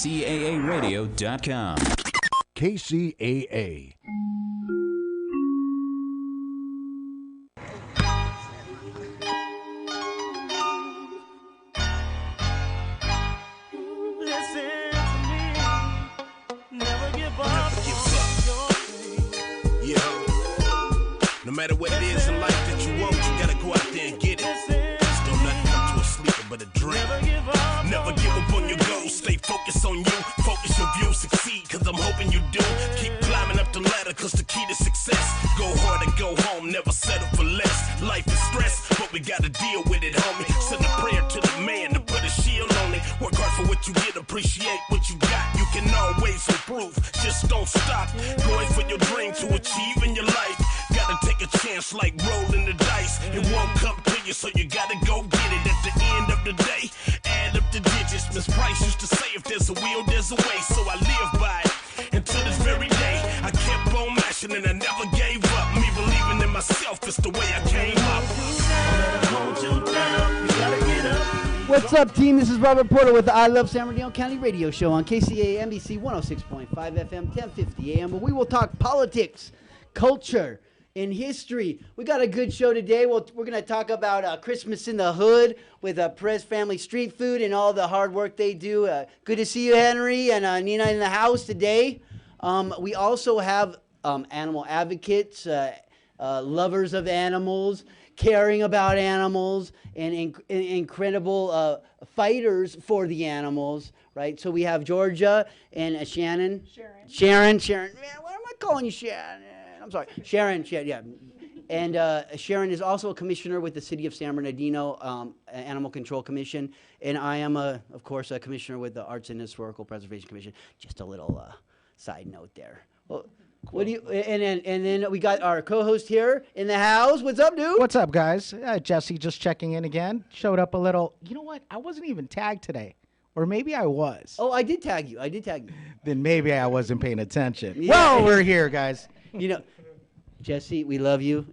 KCAAradio.com. KCAA. No matter what it is in life that you want, you gotta go out there and get it. Just don't let it come to a sleeper but a dream. Never give up on your goals, stay focused on you. Focus your view, succeed, cause I'm hoping you do. Keep climbing up the ladder, cause the key to success. Go hard and go home, never settle for less. Life is stress, but we gotta deal with it, homie. Send a prayer to the man to put a shield on it. Work hard for what you get, appreciate what you got. You can always improve, just don't stop. Going for your dream to achieve in your life. Gotta take a chance like rolling the dice. It won't come to you, so you gotta go get it. At the end of the day, add up the digits. Miss Price used to say, if there's a will, there's a way. So I live by it until this very day. I kept on mashing and I never gave up. Me believing in myself is the way I came up. What's up, team? This is Robert Porter with the I Love San Bernardino County radio show on KCAA NBC 106.5 FM, 1050 AM, where we will talk politics, culture, in history. We got a good show today. We're going to talk about Christmas in the Hood with Perez Family Street Food and all the hard work they do. Good to see you, Henry, and Nina in the house today. We also have animal advocates, lovers of animals, caring about animals, and incredible fighters for the animals, right? So we have Georgia and Shannon. Sharon. Man, why am I calling you Shannon? I'm sorry, Sharon, yeah. And Sharon is also a commissioner with the City of San Bernardino Animal Control Commission. And I am, of course, a commissioner with the Arts and Historical Preservation Commission. Just a little side note there. Well, what do you? And then we got our co-host here in the house. What's up, dude? What's up, guys? Jesse just checking in again. Showed up a little. You know what? I wasn't even tagged today. Or maybe I was. Oh, I did tag you. Then maybe I wasn't paying attention. Yeah. Well, we're here, guys. You know, Jesse, we love you.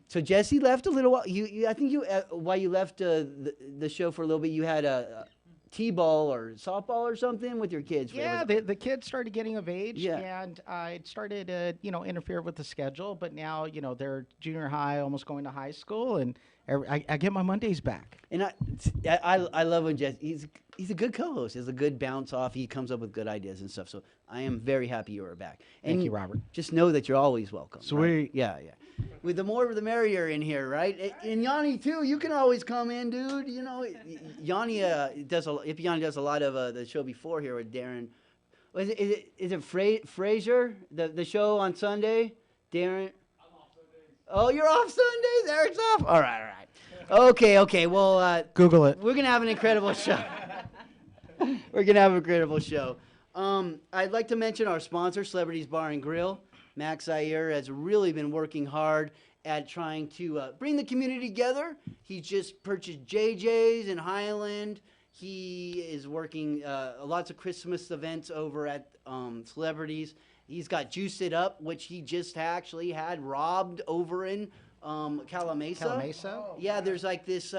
So Jesse left a little while. I think while you left the show for a little bit, you had a t-ball or softball or something with your kids. Yeah, the kids started getting of age, yeah. And I started to, interfere with the schedule. But now, they're junior high, almost going to high school, and I get my Mondays back. And I love when Jesse. He's a good co-host. He's a good bounce off. He comes up with good ideas and stuff. So I am very happy you are back. And Thank you, Robert. Just know that you're always welcome. Sweet. Right? Yeah. With the more the merrier in here, right? And Yanni too. You can always come in, dude. Yanni does a lot of the show before here with Darren. Is it Fraser? The show on Sunday, Darren. I'm off Sundays. Oh, you're off Sundays. Eric's off. All right. Okay. Well, Google it. We're gonna have an incredible show. I'd like to mention our sponsor, Celebrities Bar and Grill. Max Zaire has really been working hard at trying to bring the community together. He just purchased JJ's in Highland. He is working lots of Christmas events over at Celebrities. He's got Juice It Up, which he just actually had robbed over in Calamasa. Yeah, there's like this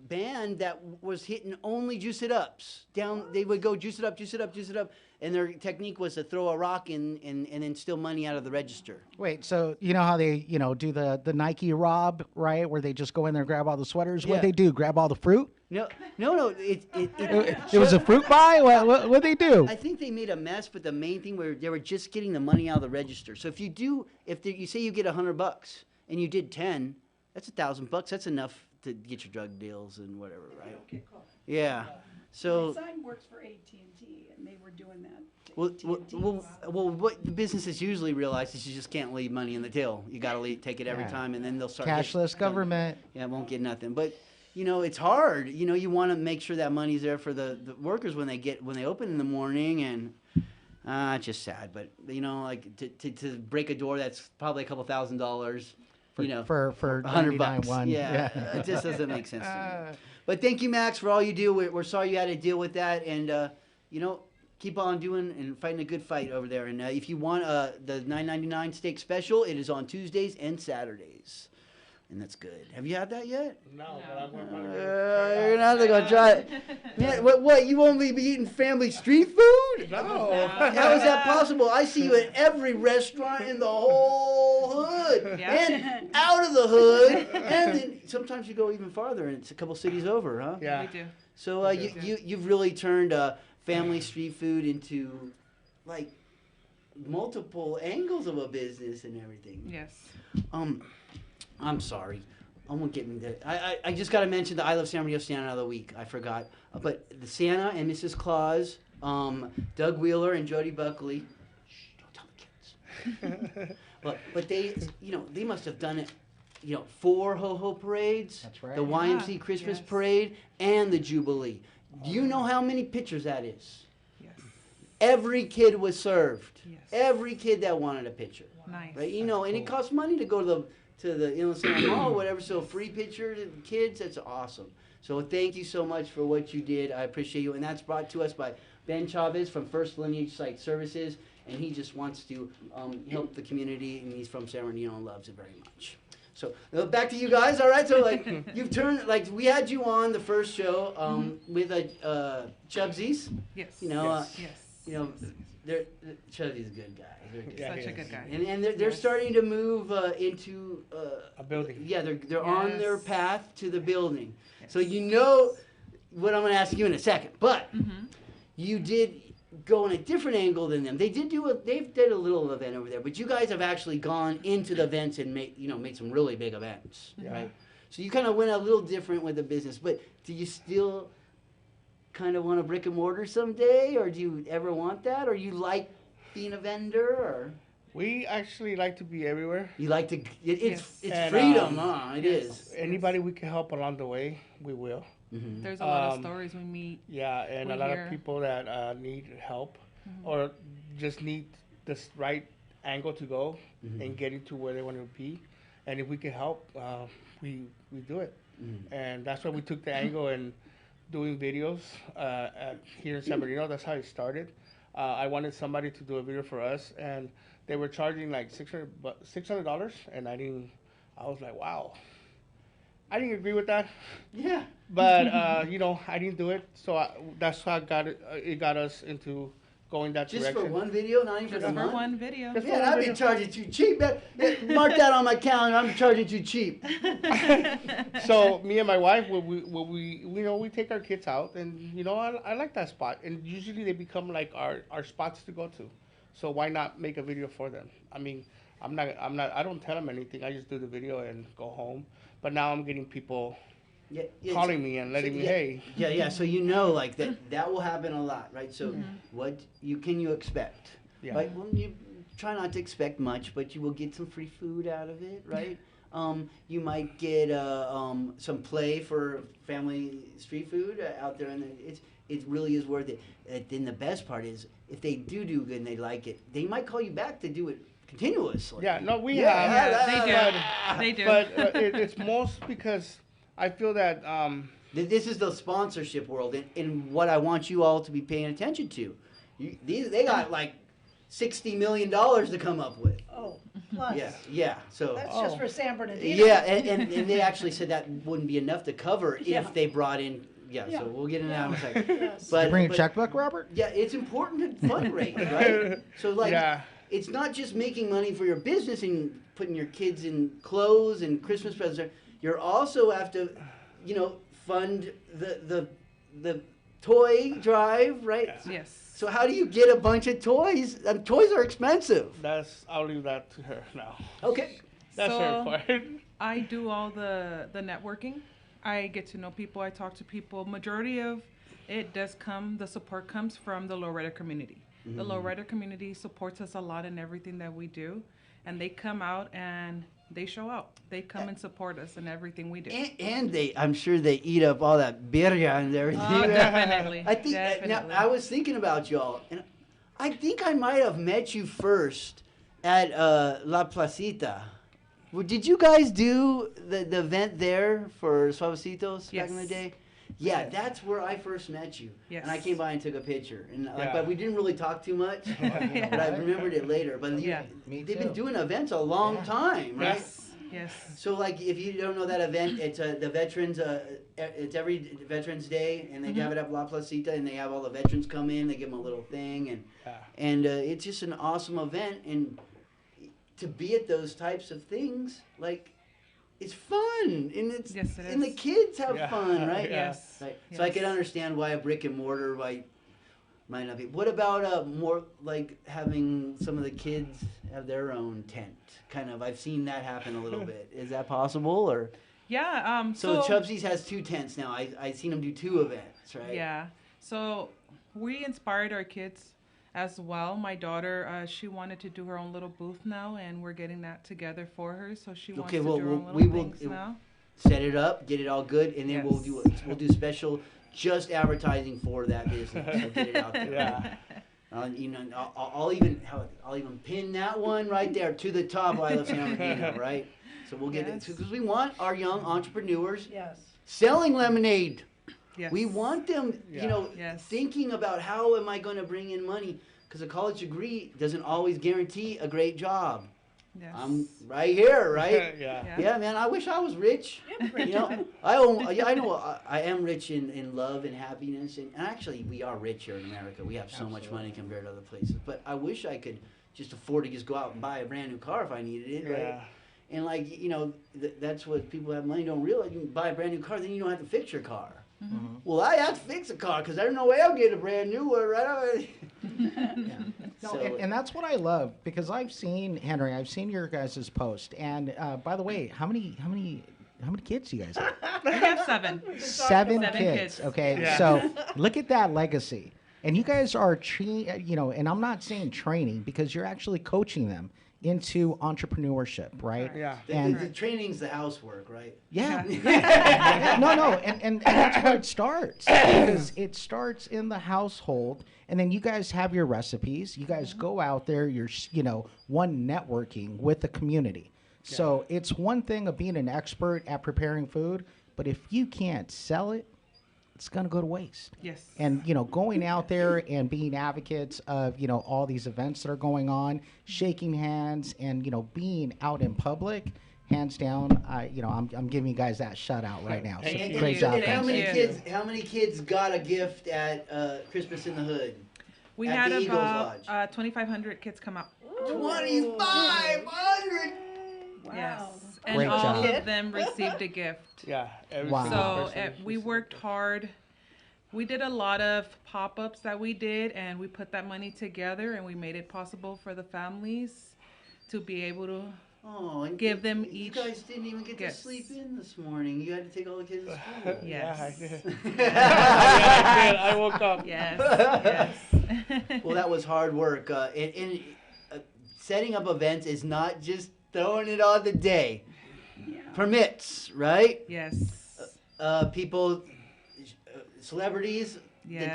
band that was hitting only Juice It Ups. They would go Juice It Up, and their technique was to throw a rock in and then steal money out of the register. Wait, so you know how they, do the Nike rob, right? Where they just go in there and grab all the sweaters? Yeah. What'd they do, grab all the fruit? No. It was a fruit buy? What'd they do? I think they made a mess, but the main thing they were just getting the money out of the register. So if you say you get $100 and you did 10, that's $1,000. That's enough to get your drug deals and whatever, right? Yeah. So my son works for AT&T, and they were doing that. Well, what the businesses usually realize is you just can't leave money in the till. You got to take it every time, and then they'll start cashless government. Yeah, won't get nothing. But it's hard. You want to make sure that money's there for the workers when they open in the morning, and it's just sad. But like to break a door that's probably a couple $1,000. For $100. Yeah, it just doesn't make sense to me. But thank you, Max, for all you do. We're sorry you had to deal with that, and keep on doing and fighting a good fight over there. And if you want the $9.99 steak special, it is on Tuesdays and Saturdays. and that's good. Have you had that yet? No, but I'm going to You're gonna have to go try it. Man, what? You only be eating family street food? No. How is that possible? I see you at every restaurant in the whole hood Yeah. and out of the hood, and then sometimes you go even farther, and it's a couple cities over, huh? Yeah. We do. So you've really turned family street food into like multiple angles of a business and everything. Yes. I'm sorry. I won't get me there. I just got to mention the I Love San Bernardino Santa of the week. I forgot. But the Santa and Mrs. Claus, Doug Wheeler and Jody Buckley. Shh, don't tell the kids. but they, they must have done it. 4 ho-ho parades. That's right. The YMC Christmas Yes. parade and the Jubilee. Do you know how many pictures that is? Yes. Every kid was served. Yes. Every kid that wanted a picture. Nice. Right, and it costs money to go to the Inland Santa Mall or whatever. So free pictures of kids, that's awesome. So thank you so much for what you did. I appreciate you, and that's brought to us by Ben Chavez from First Lineage Site Services, and he just wants to help the community, and he's from San Bernardino and loves it very much. So back to you guys. All right, so you've turned we had you on the first show with Chubsies. Yes. Yes. Yes. Chubsy's a good guy. They're good. Yeah, Such he a is. good guy. And they're Yes. starting to move into A building. yeah, they're on their Yes. path to the building. Yes. So you know what I'm going to ask you in a second, but you did go in a different angle than them. They did they did a little event over there, but you guys have actually gone into the events and made some really big events, Yeah. right? So you kind of went a little different with the business, but do you still kind of want a brick and mortar someday, or do you ever want that, or you like being a vendor, or We actually like to be everywhere. you like to? It's And, freedom, huh? It yes. is. Anybody we can help along the way, we will. Mm-hmm. There's a lot of Um, stories we meet. Yeah, and We a lot hear- of people that need help or just need this right angle to go and getting to where they want to be. And if we can help, we do it. And that's why we took the angle and doing videos here in San Bernardino. That's how it started. I wanted somebody to do a video for us, and they were charging like $600, and I was like, wow. I didn't agree with that. Yeah. But I didn't do it, so that's how it got us into going that Just direction. for one video, not even for Just the for month? one video. Just Man, I've been charging too cheap. Mark that on my calendar. I'm charging too cheap. So me and my wife, we take our kids out, and I like that spot, and usually they become like our spots to go to. So why not make a video for them? I mean, I don't tell them anything. I just do the video and go home. But now I'm getting people Yeah, calling me and letting me, hey. Yeah. So like that will happen a lot, right? So what can you expect? Yeah. Right. Well, you try not to expect much, but you will get some free food out of it, right? You might get some play for family street food out there, and it really is worth it. And then the best part is if they do good and they like it, they might call you back to do it continuously. Yeah, no, we Yeah, have. Yeah, they do. But it's most because I feel that This is the sponsorship world, and what I want you all to be paying attention to. They got like $60 million to come up with. Oh, plus. Yeah. So That's just for San Bernardino. yeah, and they actually said that wouldn't be enough to cover Yeah. if they brought in. Yeah, Yeah. so we'll get into that in a second. Yes. But Bring a but- checkbook, Robert? Yeah, it's important to fundraise, right? So Yeah. it's not just making money for your business and putting your kids in clothes and Christmas presents. You're also have to, fund the toy drive, right? Yes. So how do you get a bunch of toys? Toys are expensive. I'll leave that to her now. Okay. That's her So- part. I do all the networking. I get to know people. I talk to people. Majority of it the support comes from the Lowrider community. The Lowrider community supports us a lot in everything that we do. And they come out and they show out. They come and support us in everything we do. And I'm sure they eat up all that birria and everything. Oh, definitely. I think Definitely. now I was thinking about y'all, and I think I might have met you first at La Placita. Well, did you guys do the event there for Suavecitos back in the Yes. day? Yeah, that's where I first met you. Yes. And I came by and took a picture, and Yeah. but we didn't really talk too much. But I remembered it later. But Yeah. Me they've too. been doing events a long Yeah. right? Yes. Yes. So, like, if you don't know that event, it's the veterans. It's every Veterans Day, and they have it at La Placita, and they have all the veterans come in. They give them a little thing, and it's just an awesome event. And to be at those types of things, like, it's fun, and it's Yes, it and the is. kids have fun, right? Yes. Right. So I can understand why a brick and mortar might not be. What about more like having some of the kids have their own tent? Kind of, I've seen that happen a little bit. Is that possible, or? Yeah. So Chubsy's has 2 tents now. I seen them do 2 events, right? Yeah. So we inspired our kids as well. My daughter, she wanted to do her own little booth now, and we're getting that together for her. So she wants to do her own little things now. Set it up, get it all good, and then Yes. we'll do special just advertising for that business. So get it out there. Yeah. I'll even pin that one right there to the top. I love San Bernardino, right? So we'll get it because we want our young entrepreneurs Yes. selling lemonade. Yes. We want them, Yes. thinking about how am I going to bring in money? Because a college degree doesn't always guarantee a great job. Yes. I'm right here, right? Yeah. Yeah, man. I wish I was rich. I am rich in love and happiness, and actually, we are rich here in America. We have so much money compared to other places. But I wish I could just afford to just go out and buy a brand new car if I needed it, right? Yeah. And like that's what people who have money don't realize. You can buy a brand new car, then you don't have to fix your car. Mm-hmm. Well, I have to fix a car because there's no way I'll get a brand new one, right? No, So- and that's what I love because I've seen Henry. I've seen your guys' post. And by the way, how many kids do you guys have? We have 7. 7 Seven kids. kids. Okay, Yeah. so look at that legacy. And you guys are, and I'm not saying training because you're actually coaching them into entrepreneurship, right? Yeah. The training's the housework, right? Yeah. No, and that's where it starts because it starts in the household, and then you guys have your recipes. You guys go out there. You're networking with the community. So it's one thing of being an expert at preparing food, but if you can't sell it, it's gonna go to waste. Yes. And going out there and being advocates of all these events that are going on, shaking hands, and being out in public, hands down, I'm giving you guys that shout out right now. So Thank you. great job, And how guys. many Thank kids? How many kids got a gift at Christmas in the Hood? We At had the Eagles about Lodge. 2,500 kids come out. 2,500. Wow. Yes. And Great all job. of them received a gift. Yeah. Every Wow. single So person we received worked hard. We did a lot of pop-ups that we did, and we put that money together, and we made it possible for the families to be able to. Oh, and Give them you each guys didn't even get to gifts. sleep in this morning. You had to take all the kids to school. Yeah, I Yes. did. I did. I woke up. Yes. Yes. Well, that was hard work. And setting up events is not just throwing it on the day. Permits, right? Yes. People, celebrities that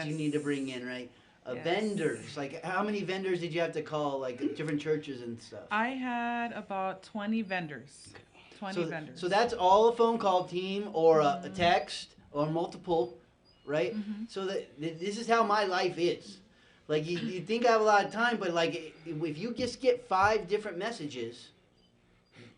you Yes. need to bring in, right? Yes. Vendors. Like, how many vendors did you have to call, like, different churches and stuff? I had about 20 vendors. 20 vendors. So that's all a phone call team or a text or multiple, right? So this is how my life is. Like, you think I have a lot of time, but like if you just get 5 different messages,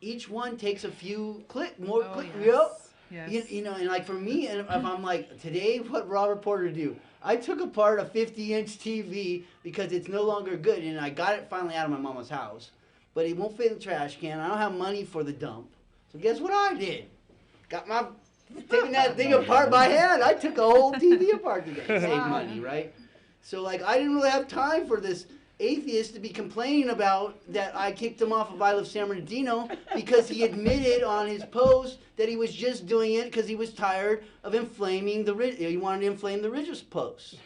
each one takes a few click. Yes. Yes. And like for me, and if I'm like, today, what Robert Porter do? I took apart a 50-inch TV because it's no longer good, and I got it finally out of my mama's house, but it won't fit in the trash can. I don't have money for the dump. So guess what I did? Taking that thing apart by hand. I took a whole TV apart today. Save money, right? So like I didn't really have time for this atheist to be complaining about that I kicked him off of I Love San Bernardino because he admitted on his post that he was just doing it because he was tired of inflaming he wanted to inflame the religious posts.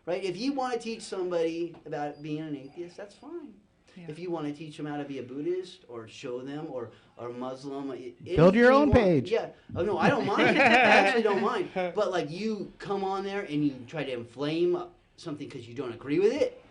Right? If you want to teach somebody about being an atheist, that's fine. Yeah. If you want to teach them how to be a Buddhist or show them or Muslim, Build your anything own you want. page. Yeah. Oh no, I don't mind. I actually don't mind. But like you come on there and you try to inflame something because you don't agree with it.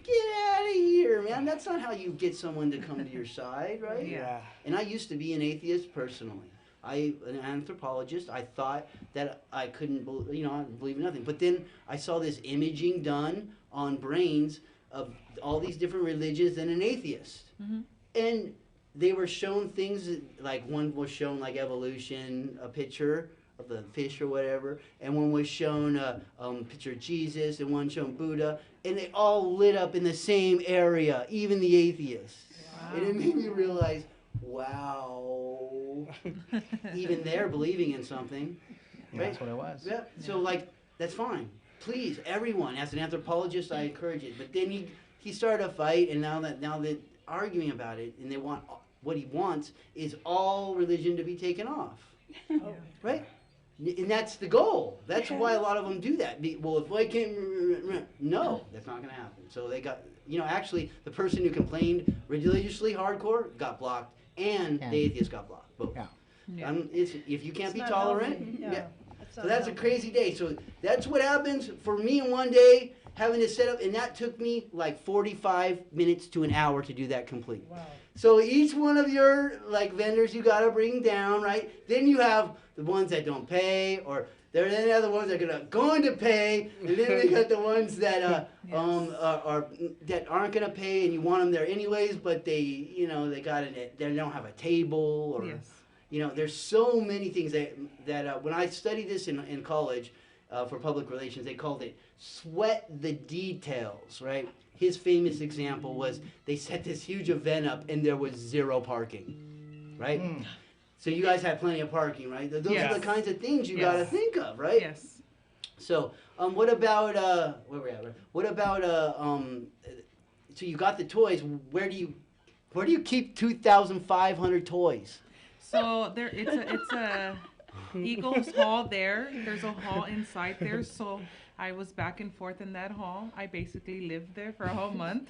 Get out of here, man. That's not how you get someone to come to your side, right? Yeah. And I used to be an atheist personally. An anthropologist. I thought that I couldn't, I believe in nothing. But then I saw this imaging done on brains of all these different religions and an atheist. Mm-hmm. And they were shown things like one was shown like evolution, a picture of the fish or whatever, and one was shown a picture of Jesus, and one shown Buddha, and they all lit up in the same area, even the atheists. Wow. And it made me realize, wow, even they're believing in something. Yeah, right? That's what it was. Yeah. So like, that's fine. Please, everyone, as an anthropologist, I encourage it. But then he started a fight, and now that arguing about it, and they want what he wants is all religion to be taken off. Oh. Right? And that's the goal. That's why a lot of them do that. Well, if I can't, no, that's not going to happen. So they got, actually, the person who complained religiously hardcore got blocked, and the atheist got blocked. Both. Yeah. If you can't It's be not tolerant, healthy. Yeah. So that's a crazy day. So that's what happens for me in one day, having to set up, and that took me like 45 minutes to an hour to do that complete. Wow. So each one of your like vendors you got to bring down, right? Then you have the ones that don't pay, or then the other ones that are going to pay, and then we got the ones that are that aren't going to pay, and you want them there anyways, but they they don't have a table, or there's so many things that when I studied this in college for public relations, they called it sweat the details, right? His famous example was they set this huge event up and there was zero parking, right? So you guys had plenty of parking, right? Those are the kinds of things you got to think of, right? Yes. So what about where we at? What about so you got the toys? Where do you keep 2,500 toys? So it's a Eagles Hall there. There's a hall inside there. So I was back and forth in that hall. I basically lived there for a whole month.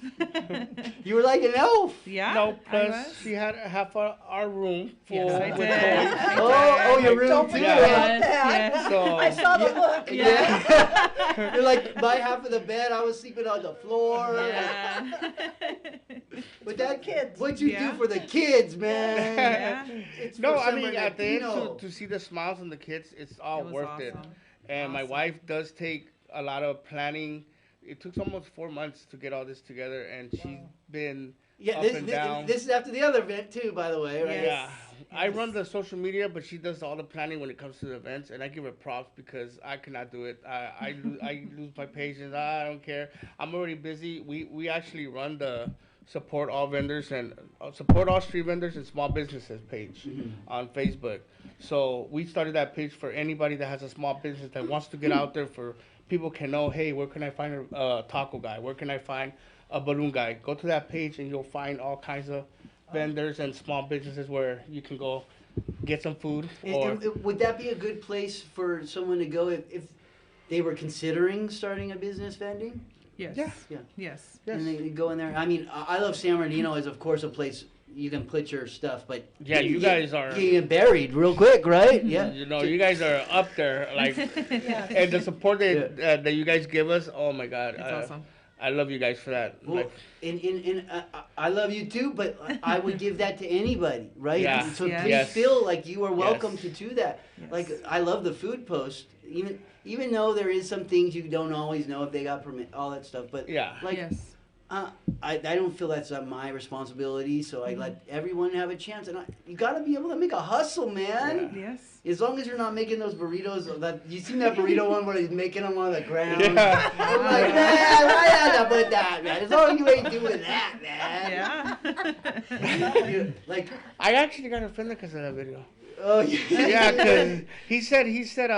You were like an elf. Yeah. No, plus she had half our room full Yes, I with did. toys. Oh, your room Don't too. forget about that. Yes. So I saw the look. Yeah. You're like, my half of the bed, I was sleeping on the floor. Yeah. But the kids. What you do for the kids, man. Yeah. It's no, for I San mean at the end Bernardino. to see the smiles on the kids, it's all It was worth it. awesome. And my Awesome. wife does take a lot of planning. It took almost 4 months to get all this together, and she's been Yeah, up and down. this is after the other event too, by the way, right? Yeah, I run the social media, but she does all the planning when it comes to the events, and I give her props because I cannot do it. I lose my patience. I don't care. I'm already busy. We actually run the support all vendors and support all street vendors and small businesses page on Facebook. So we started that page for anybody that has a small business that wants to get out there, for people can know, hey, where can I find a taco guy? Where can I find a balloon guy? Go to that page and you'll find all kinds of vendors and small businesses where you can go get some food. Would that be a good place for someone to go if they were considering starting a business vending? Yes. Yeah. Yes. And they go in there. I mean, I love San Bernardino is of course a place you can put your stuff, but Yeah, you guys are. you get buried real quick, right? Yeah. You guys are up there, like, and the support that you guys give us. Oh my God, It's awesome. I love you guys for that. Well, I love you too, but I would give that to anybody, right? Yeah. So Yes. please Yes. feel like you are welcome Yes. to do that. Yes. Like I love the food post, even though there is some things you don't always know if they got permit, all that stuff. But Yeah. like Yes. I don't feel that's my responsibility. So I let everyone have a chance, and you got to be able to make a hustle, man. Yes. As long as you're not making those burritos, that you seen that burrito one where he's making them on the ground. Yeah. I'm like, man, why had to put that, man? As long as you ain't doing that, man. Yeah. Like, I actually got offended because of that video. oh yeah. Yeah, because he said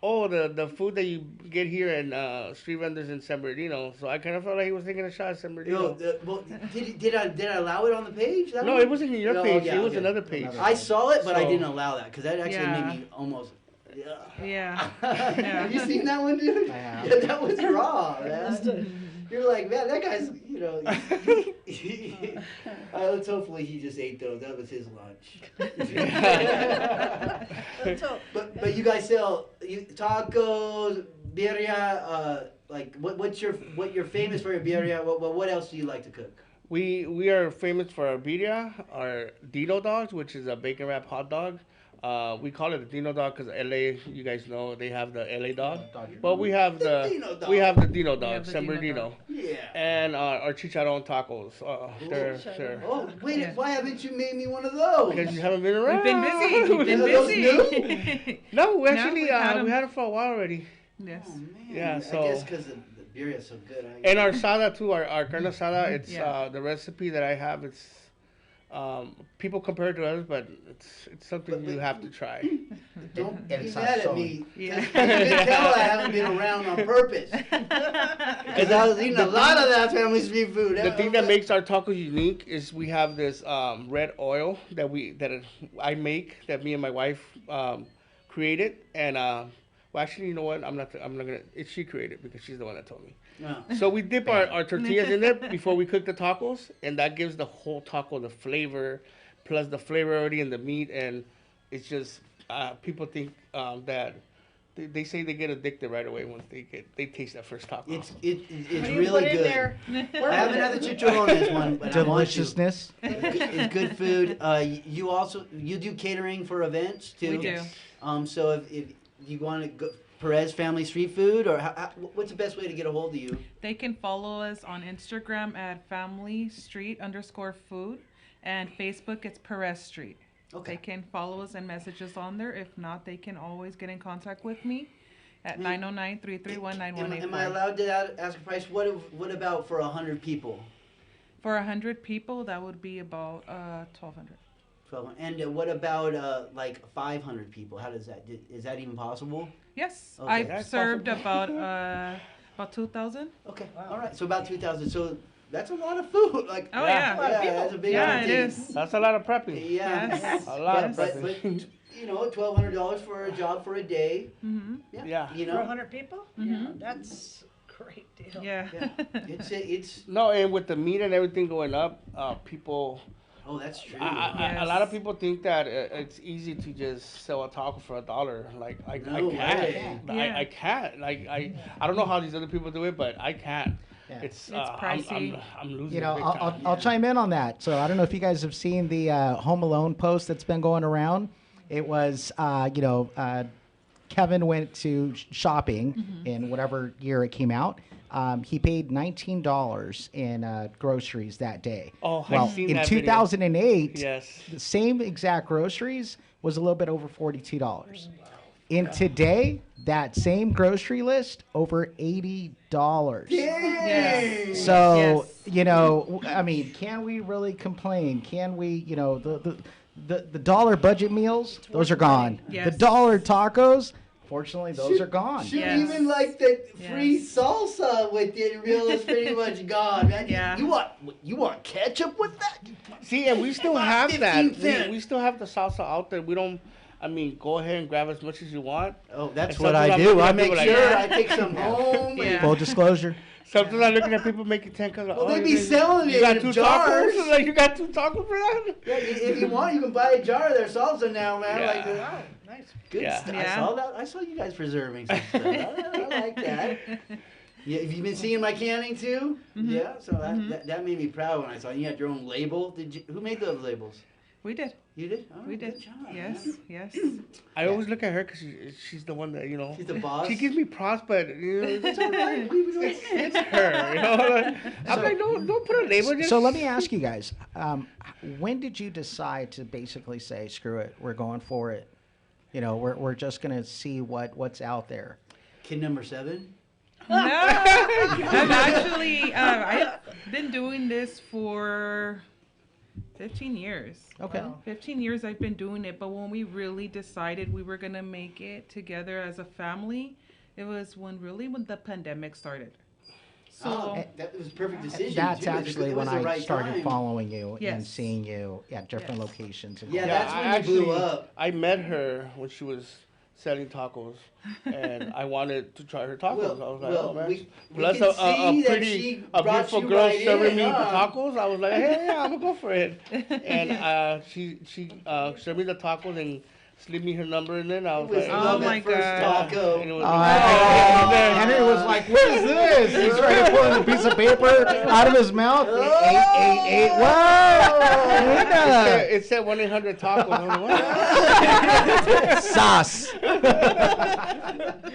oh, the food that you get here in street vendors in San Bernardino. So I kind of felt like he was taking a shot at San Bernardino. Well, did I allow it on the page? That No, one? it wasn't in your No, page. yeah, it was okay. another page. I saw it, but I So- didn't allow that because that actually Yeah. made me almost. Yeah. Have you seen that one, dude? I have. Yeah, that was raw, man. You're like, man, that guy's, let's hopefully he just ate those. That was his lunch. But you guys sell tacos, birria. Like what you're famous for your birria? What else do you like to cook? We are famous for our birria, our Dino dogs, which is a bacon wrap hot dog, We call it the Dino dog because LA, you guys know, they have the LA dog. Dodger. But we have The Dino dog. we have the Dino We dog, have the San Dino Bernardino, dog. Yeah. and our chicharron tacos. They're Chicharron. Oh, wait, Yeah. why haven't you made me one of those? because you haven't been around. We've been busy. We've been Are those busy. No, we No, actually we've had 'em. we had it for a while already. Yes. Oh, man. Yeah, I so- guess because the beer is so good. And our sada too, our carne asada, it's Yeah. the recipe that I have. It's people compare it to others, but it's something But- you have to try. Don't And be it's mad not at so- me. Yeah. 'Cause you can tell I haven't been around on purpose. Because I was eating a lot of that family street food. The thing that makes our tacos unique is we have this red oil that I make, that me and my wife created, and well, actually, you know what? I'm not gonna. She created because she's the one that told me. No. So we dip our tortillas in it before we cook the tacos, and that gives the whole taco the flavor, plus the flavor already in the meat, and it's just people think that they say they get addicted right away once they taste that first taco. It's What do you really put in good. there? I haven't had the chicharrones one, but I want to. Deliciousness. It's good food. You do catering for events too. We do. So if you want to go Perez Family Street Food, or what's the best way to get a hold of you? They can follow us on Instagram at familystreet_food, and Facebook it's Perez Street. Okay. They can follow us and message us on there. If not, they can always get in contact with me at 909-331-9184. Am I allowed to ask a price? What about for 100 people? For 100 people, that would be about 1,200. 12. And what about like 500 people? How does that? Is that even possible? Yes, Okay. I've That's served possible. about 2,000. Okay. All right. So about 2,000. So that's a lot of food. Like. Oh Yeah. yeah, Yeah, that's a big yeah, it undertaking. is. That's a lot of prepping. Yeah. Yes. A lot of Yes. prepping. But $1,200 for a job for a day. Mm-hmm. Yeah. You For know. 100 people? Mhm. Yeah, that's a great deal. Yeah. Yeah. It's. No, and with the meat and everything going up, people. Oh, that's true. A lot of people think that it's easy to just sell a taco for $1. Like I No can't. way. Yeah. I can't. Like I don't know how these other people do it, but I can't. Yeah. It's pricey. I'm losing. You know, big I'll time. chime in on that. So I don't know if you guys have seen the Home Alone post that's been going around. It was, Kevin went to shopping in whatever year it came out. He paid $19 in groceries that day. Oh, I've well, seen in that video. 2008, Yes. the same exact groceries was a little bit over $42. In today, that same grocery list over $80. Yes. So, Yes. I mean, can we really complain? Can we, the dollar budget meals, those are gone. Yes. The dollar tacos, fortunately, those are gone. Shoot, Yes. even like the free Yes. salsa with it, real is pretty much gone, man. Yeah. You want ketchup with that? See, and we still have 15 that. cents. We still have the salsa out there. We don't. I mean, go ahead and grab as much as you want. Oh, that's And what sometimes I I'm do. looking I at make people like, sure yeah. I take some home. Yeah. And, Full disclosure. Sometimes I'm looking at people making 10 cause well, they be selling you it got in 2 jars. tacos? Like, you got 2 tacos for that? Yeah, if you want, you can buy a jar of their salsa now, man. Yeah. Like, Wow, nice. good Yeah. stuff. Yeah. I saw that. I saw you guys preserving some stuff. I like that. Yeah, have you been seeing my canning too? Yeah, so that made me proud when I saw you had your own label. Who made those labels? We did. You did? Oh, We good did. job, Yes. man. Yes. I always look at her because she's the one that, She's the boss. She gives me props, but, It's all right. We do it. it's her, you know? I'm like, don't put a label. Just... So let me ask you guys, when did you decide to basically say, screw it, we're going for it? We're just going to see what's out there. Kid number 7. No, I'm actually, I've been doing this for 15 years. Okay. Wow. 15 years I've been doing it, but when we really decided we were going to make it together as a family, it was when the pandemic started. So, That was a perfect decision. That's too. actually It when was the I right started time. following you and Yes. seeing you at different Yes. locations. And Yeah, all that's that. when you blew up. I met her when she was selling tacos, and I wanted to try her tacos. I was like, oh man. we Plus can a see that pretty, she a brought beautiful you girl right serving in, me huh? tacos. I was like, hey, yeah, I'm gonna go for it. And she served me the tacos and Leave me her number in there. And I was It was like, Oh my first God. taco. And it was Henry was like, "What is this?" He's trying to pull a piece of paper out of his mouth. 888. Whoa! it said 1-800-TACO. I was like, what? Sauce.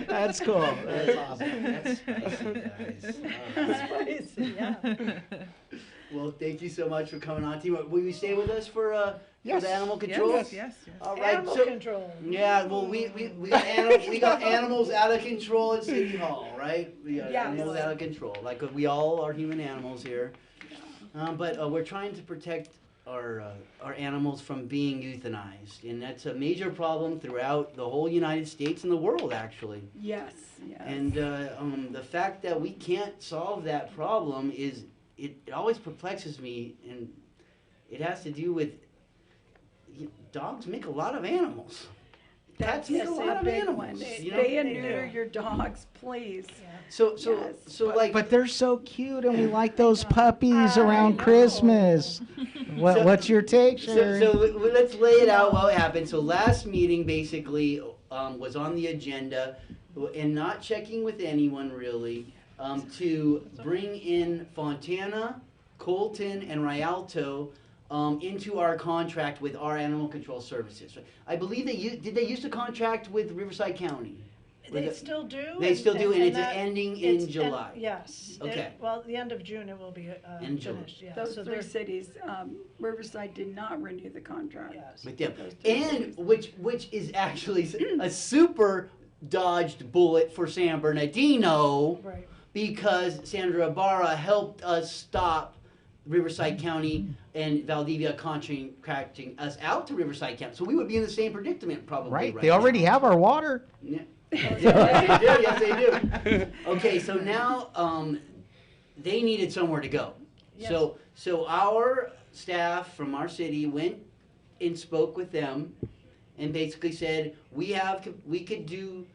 That's cool. That's awesome. That's spicy, guys. Spicy, yeah. Well, thank you so much for coming on, team. Will you stay with us for Yes. the animal control? Yes. All right. Animal So, control. yeah, well, we got animals out of control at City Hall, right? We got Yes. animals out of control. Like we all are human animals here, but we're trying to protect our animals from being euthanized, and that's a major problem throughout the whole United States and the world, actually. Yes. And the fact that we can't solve that problem it always perplexes me, and it has to do with dogs make a lot of animals. Cats make a lot of animals. You know? Spay and neuter your dogs, please. So Yes. like. But they're so cute, and we like those puppies around Christmas. What's your take, Sharon? So let's lay it out what happened. So last meeting basically was on the agenda, and not checking with anyone really, to bring in Fontana, Colton, and Rialto into our contract with our animal control services. I believe they used to contract with Riverside County? They still do. They still do, and it's that- ending in it's July. Yes. Okay. Well, the end of June it will be In June. finished. Yeah. Those so three cities, Riverside did not renew the contract. Yes. With them. Those three And which is actually a super dodged bullet for San Bernardino. Right. Because Sandra Ibarra helped us stop Riverside County and Valdivia contracting us out to Riverside County. So we would be in the same predicament probably Right? right They already now. have our water. Yeah. Yes, they do. Okay, so now they needed somewhere to go. Yes. So our staff from our city went and spoke with them and basically said, we could do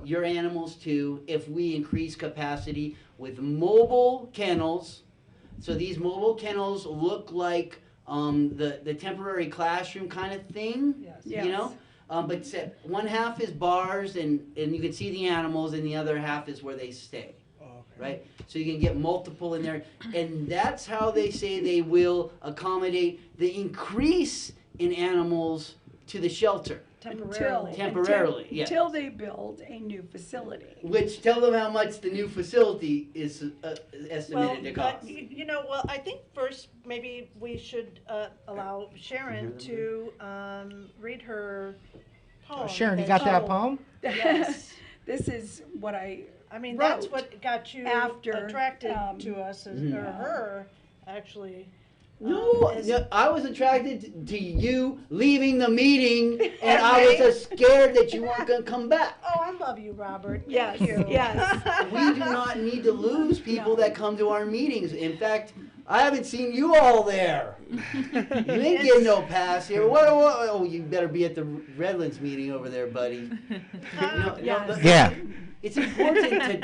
your animals too if we increase capacity with mobile kennels. So these mobile kennels look like the temporary classroom kind of thing, Yes. you know? But one half is bars and you can see the animals, and the other half is where they stay, right? So you can get multiple in there, and that's how they say they will accommodate the increase in animals to the shelter. Temporarily, yes. Until they build a new facility. Which, tell them how much the new facility is estimated to cost. I think first maybe we should allow Sharon to read her poem. Sharon, you got that poem? Yes. This is what I mean, wrote that's what got you after, attracted to us, or her, actually. No, I was attracted to you leaving the meeting, and I was just scared that you weren't going to come back. Oh, I love you, Robert. Yes, Thank you. yes. We do not need to lose people that come to our meetings. In fact, I haven't seen you all there. You ain't getting no pass here. Oh, you better be at the Redlands meeting over there, buddy. Yeah. It's important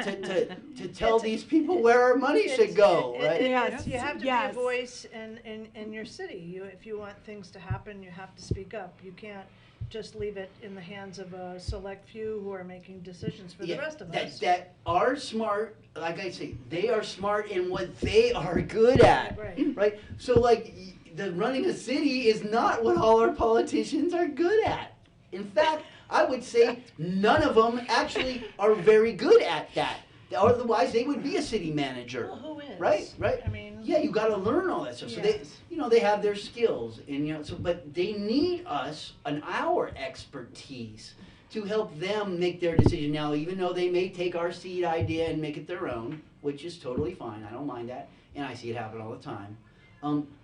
to tell these people where our money should go, right? Yes. You have to Yes. be a voice in your city. If you want things to happen, you have to speak up. You can't just leave it in the hands of a select few who are making decisions for the rest of us. That are smart, like I say, they are smart in what they are good at, right? So like, the running a city is not what all our politicians are good at. In fact, I would say none of them actually are very good at that. Otherwise, they would be a city manager. Well, who is? Right. I mean, yeah, you got to learn all that stuff. So they, they have their skills, and but they need us and our expertise to help them make their decision. Now, even though they may take our seed idea and make it their own, which is totally fine. I don't mind that, and I see it happen all the time.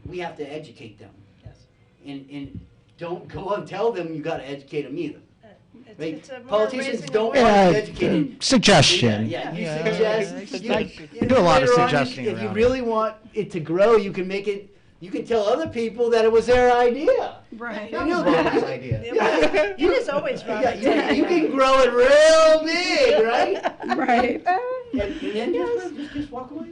We have to educate them. Yes. And don't go and tell them you got to educate them either. Right? It's a more Politicians raising don't want awareness. to be educated. Suggestion. Yeah, you suggest. I do a lot of later on, suggesting If you around really want it to grow, you can make it. You can tell other people that it was their idea. Right. You know Rob's that. idea. It is always Robert. You can grow it real big, right? Right. And then just walk away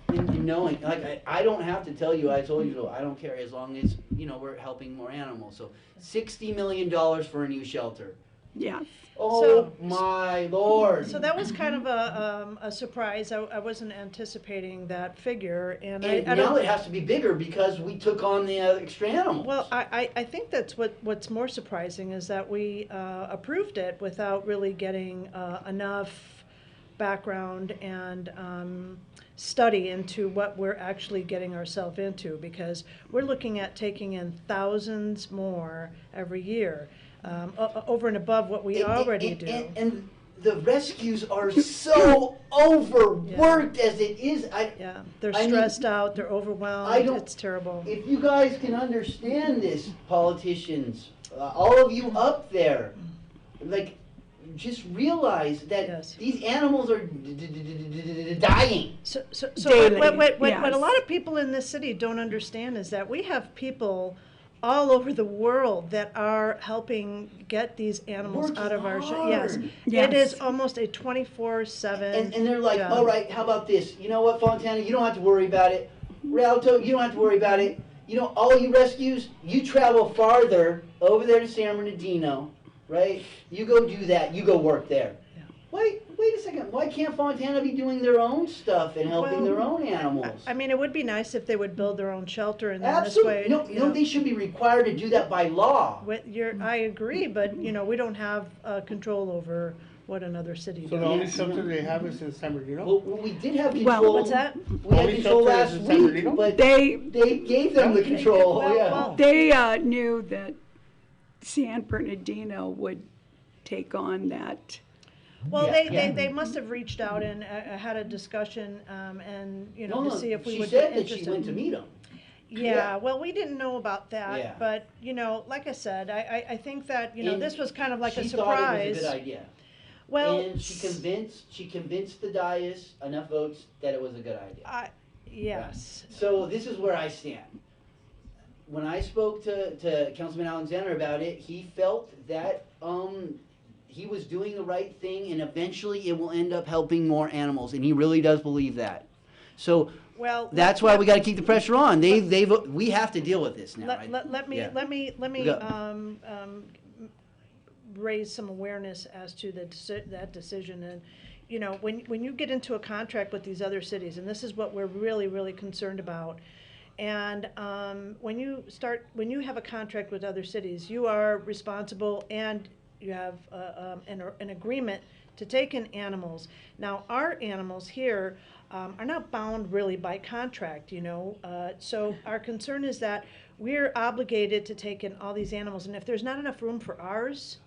and knowing, like, I don't have to tell you, I told you so, I don't care, as long as, we're helping more animals. So $60 million for a new shelter. Yes. Oh, So- my Lord. So that was kind of a surprise. I wasn't anticipating that figure, and I And now don't. it has to be bigger because we took on the extra animals. Well, I think that's what's more surprising is that we approved it without really getting enough background and study into what we're actually getting ourselves into, because we're looking at taking in thousands more every year, over and above what we already do. And the rescues are so overworked as it is. Yeah, they're I mean, stressed out, they're I overwhelmed, don't- it's terrible. If you guys can understand this, politicians, all of you up there, like, just realize that Yes. these animals are dying. So Daily, what a yes. lot of people in this city don't understand is that we have people all over the world that are helping get these animals Working out of our hard. yes. Yes. It is almost a 24/7. And they're like, job. all right, how about this? You know what, Fontana, you don't have to worry about it. Rialto, you don't have to worry about it. All you rescues, you travel farther over there to San Bernardino, right? You go do that. You go work there. Yeah. Wait a second. Why can't Fontana be doing their own stuff and helping Well, their own animals? I mean, it would be nice if they would build their own shelter, and then Absolutely. this way. No, they should be required to do that by law. I agree, but we don't have control over what another city So the does. only shelter they have is in San Bernardino? Well, we did have control. What's that? We had Only control shelter last is in San week, Bernardino? but They they gave them the control. Well, yeah. well, they knew that San Bernardino would take on that. Well, Yeah. they must have reached out and had a discussion, and No, to see if we she would said be that she interested. went to meet them. Yeah, Yeah. well, we didn't know about that, Yeah. but like I said, I think that And this was kind of like a she surprise. thought it was a good idea. Well, And she convinced the dais enough votes that it was a good idea. yes. So this is where I stand. When I spoke to Councilman Alexander about it, he felt that he was doing the right thing, and eventually it will end up helping more animals, and he really does believe that. So Well, that's why we got to keep the pressure on. We have to deal with this now. Let, right? let me Yeah. let me Yeah. raise some awareness as to that decision. And when you get into a contract with these other cities, and this is what we're really concerned about, and when you have a contract with other cities, you are responsible and you have an agreement to take in animals. Now, our animals here are not bound really by contract, so our concern is that we're obligated to take in all these animals, and if there's not enough room for ours,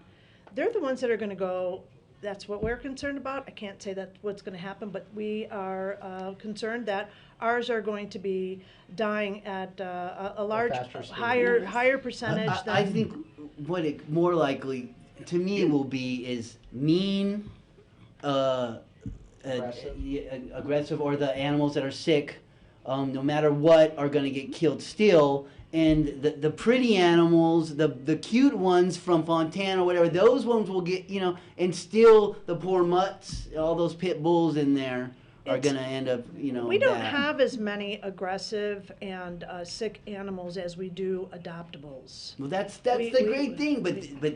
they're the ones that are going to go. That's what we're concerned about. I can't say that's what's going to happen, but we are concerned that ours are going to be dying at a large, faster speed. higher percentage than. I think what it more likely to me will be is mean, aggressive, or the animals that are sick, no matter what, are going to get killed still. And the pretty animals, the cute ones from Fontana or whatever, those ones will get, and still the poor mutts, all those pit bulls in there are going to end up, We don't bad. have as many aggressive and sick animals as we do adoptables. Well, that's we- the we- great thing, but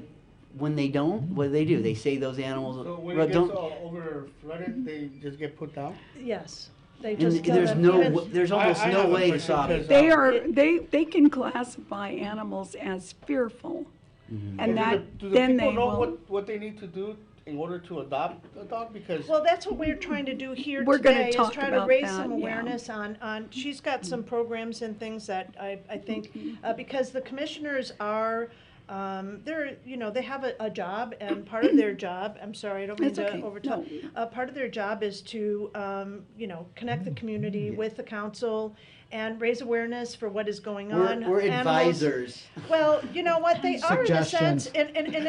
when they don't, what do? They say those animals So when it gets don't. over flooded, they just get put down? Yes, they And just kill there's them. no, Even- there's almost I no have a way to question stop it. because, They are they can classify animals as fearful, Mm-hmm. and do the then people they know will. what they need to do in order to adopt a dog? Because Well, that's what we're trying to do here We're gonna today, is talk try to about raise that, some yeah. awareness on, she's got some programs and things that I think, because the commissioners are, they have a job, and part of their job, I'm sorry, I don't mean It's to okay. overtalk. Part of their job is to, connect the community with the council and raise awareness for what is going on. We're Animals- advisors. Well, you know what, they are in a sense, Suggestions.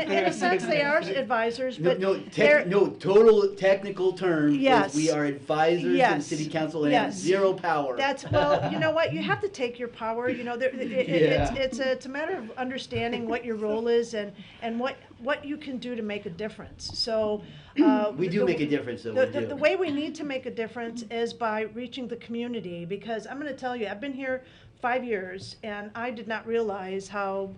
in a sense, they are advisors, but they're. Total technical term Yes. is we are advisors in Yes. city council and have Yes. zero power. That's, well, you know what, you have to take your power, Yeah. it's a matter of understanding what your role is and what what you can do to make a difference. So We do make a difference, though. the way we need to make a difference is by reaching the community, because I'm going to tell you, I've been here 5 years, and I did not realize how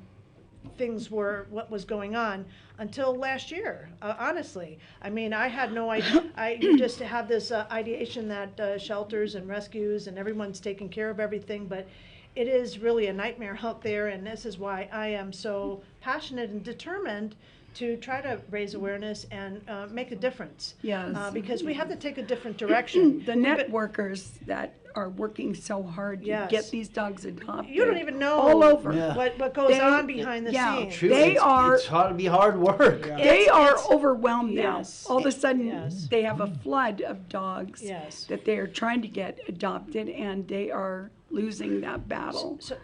things were, what was going on until last year, honestly. I mean, I had no idea. You just have this ideation that shelters and rescues and everyone's taking care of everything, but it is really a nightmare out there, and this is why I am so passionate and determined to try to raise awareness and make a difference. Yes. Because we have to take a different direction. The net workers that are working so hard to Yes. get these dogs adopted. You don't even know all over. Yeah. what goes They- on behind the yeah. scenes. True. They are- It's hard to be hard work. They It's- are it's- overwhelmed now. yes. All of a sudden, Yes. they have a flood of dogs Yes. that they are trying to get adopted, and they are losing that battle. So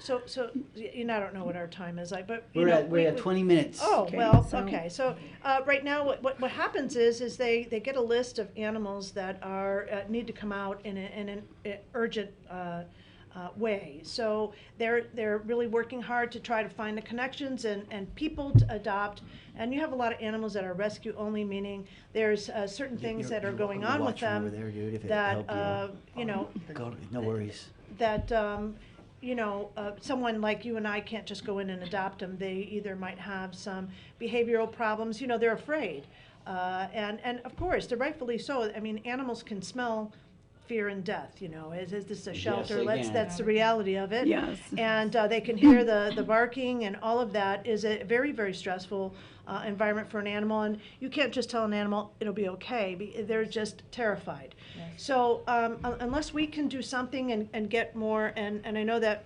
you know, I don't know what our time is like, but We're at 20 minutes. Oh, Okay, well, so- okay, so, right now, what happens is they get a list of animals that are, need to come out in an urgent, way. So they're really working hard to try to find the connections and people to adopt. And you have a lot of animals that are rescue only, meaning there's, certain things that are going on with them Over there, dude, if it that, help you know, no worries. that someone like you and I can't just go in and adopt them. They either might have some behavioral problems. They're afraid, and of course, they're rightfully so. I mean, animals can smell fear and death. Is this a shelter? they can. That's the reality of it. Yes. And they can hear the barking, and all of that is a very, very stressful environment for an animal. And you can't just tell an animal it'll be okay. They're just terrified. So unless we can do something and get more, and I know that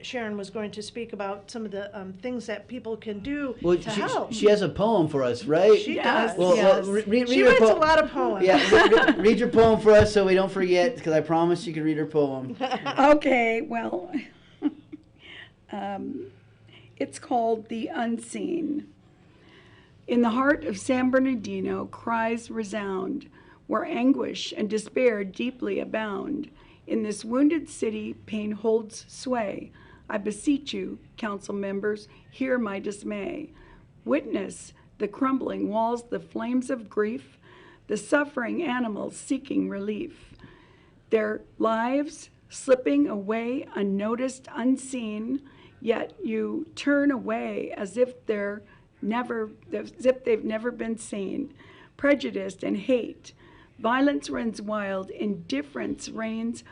Sharon was going to speak about some of the things that people can do Well, to help. she has a poem for us, right? She Yes. does. Well, Yes. read She your writes a poem. lot of poems. Yeah, read your poem for us so we don't forget, because I promised you could read her poem. Okay, well, it's called The Unseen. In the heart of San Bernardino, cries resound, where anguish and despair deeply abound. In this wounded city, pain holds sway. I beseech you, council members, hear my dismay. Witness the crumbling walls, the flames of grief, the suffering animals seeking relief. Their lives slipping away unnoticed, unseen, yet you turn away as if they've never been seen. Prejudice and hate, violence runs wild, indifference reigns,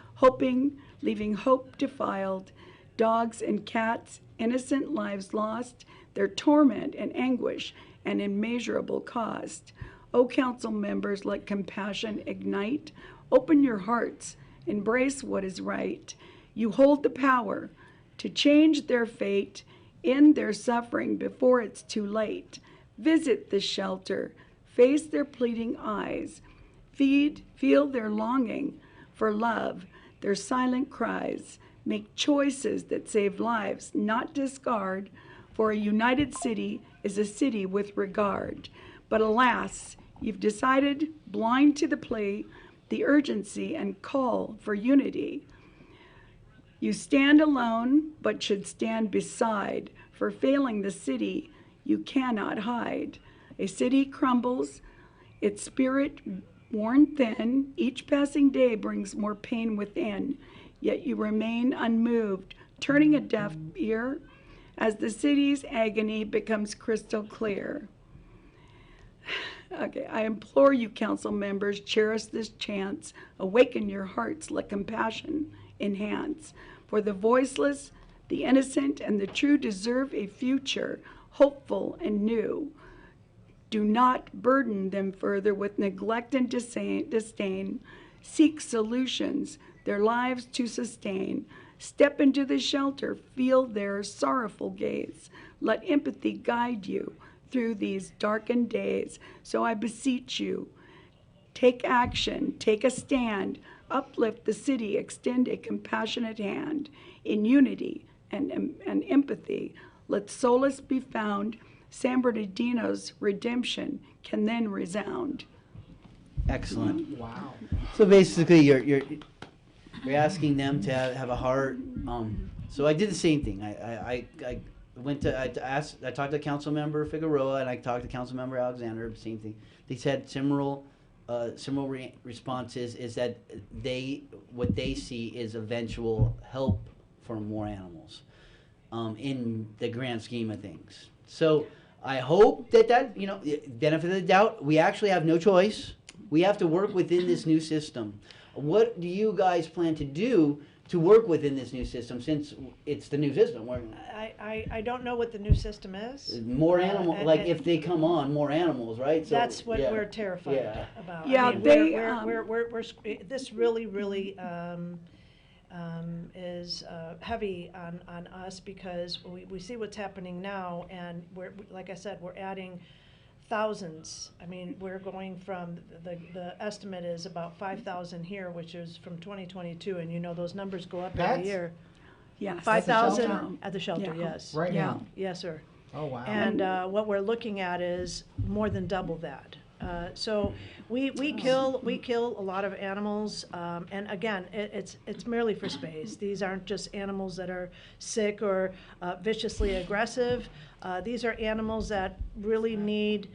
leaving hope defiled. Dogs and cats, innocent lives lost, their torment and anguish and immeasurable cost. O council members, let compassion ignite. Open your hearts, embrace what is right. You hold the power to change their fate, end their suffering before it's too late. Visit the shelter, face their pleading eyes, feel their longing for love, their silent cries. Make choices that save lives, not discard, for a united city is a city with regard. But alas, you've decided, blind to the plea, the urgency and call for unity. You stand alone, but should stand beside, for failing the city you cannot hide. A city crumbles, its spirit worn thin, each passing day brings more pain within, yet you remain unmoved, turning a deaf ear as the city's agony becomes crystal clear. Okay, I implore you, council members, cherish this chance, awaken your hearts, let compassion enhance. For the voiceless, the innocent, and the true deserve a future, hopeful and new. Do not burden them further with neglect and disdain. Seek solutions, their lives to sustain. Step into the shelter, feel their sorrowful gaze. Let empathy guide you through these darkened days. So I beseech you, take action, take a stand, uplift the city, extend a compassionate hand. In unity and empathy, let solace be found. San Bernardino's redemption can then resound. Excellent. Wow. So basically, you're asking them to have a heart. So I did the same thing. I I talked to Council Member Figueroa and I talked to Council Member Alexander. Same thing. They said similar responses is that what they see is eventual help for more animals, in the grand scheme of things. So I hope that benefit of the doubt. We actually have no choice. We have to work within this new system. What do you guys plan to do to work within this new system, since it's the new system? I don't know what the new system is. More animal, if they come on, more animals, right? So, that's what we're terrified about. Yeah, I mean, we're this really is heavy on us, because we see what's happening now, and like I said, we're adding thousands. I mean, we're going from the estimate is about 5,000 here, which is from 2022, and those numbers go up every year. Yes. 5,000 at the shelter, Yeah. yes. Right now. Yes, sir. Oh, wow. And what we're looking at is more than double that. So we kill a lot of animals, and again, it's merely for space. These aren't just animals that are sick or viciously aggressive. These are animals that really need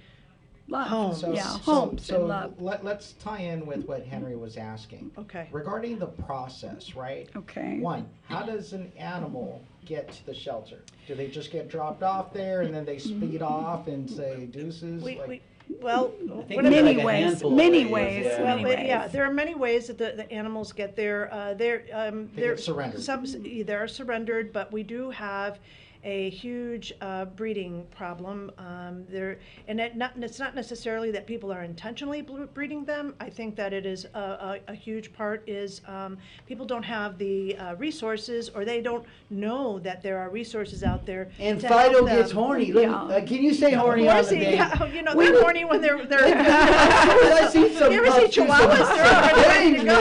Love. homes. Homes and love. Let's tie in with what Henry was asking. Okay. Regarding the process, right? Okay. One, how does an animal get to the shelter? Do they just get dropped off there and then they speed off and say deuces? Well, Many ways. yeah, there are many ways that the animals get there. They get surrendered. Some they're surrendered, but we do have a huge breeding problem there, and it's not necessarily that people are intentionally breeding them. I think that it is a huge part is people don't have the resources, or they don't know that there are resources out there. And to Fido help them. gets horny. Can you say horny on the day? They're horny when they're. I see some. You ever see chihuahuas? They're ready to go.